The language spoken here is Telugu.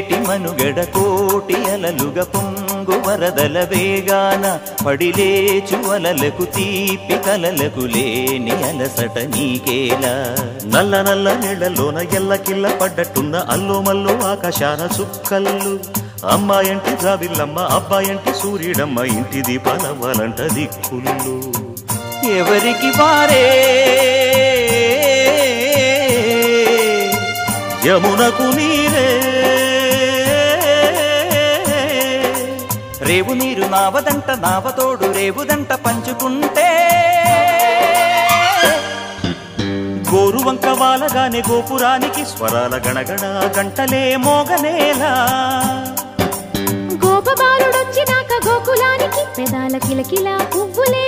పొంగేటి మనుగడ కోటి అలలుగా పొంగు వరదల వేగాన పడిలేచు అలలకు తీపి కలలకు లేని అలసట నీకేలా నల్ల నల్ల నీళ్లలోన ఎల్లకిల్ల పడ్డట్టున్న అల్లోమల్లో ఆకాశాన చుక్కల్లు అమ్మాయంటి జాబిల్లమ్మ అబ్బాయంటి సూర్యుడమ్మ ఇంటి దీపాలవ్వాలంట దిక్కులు ఎవరికి వారే యమునకు నీరే రేవు నీరు నావదంట నావతోడు రేవుదంట పంచుకుంటే గోరువంక వాలగానే గోపురానికి స్వరాల గణగణ గంటలే మోగనేలా గోపబాలుడొచ్చినాక గోకులానికి పెదాల కిలకిలా పువ్వులే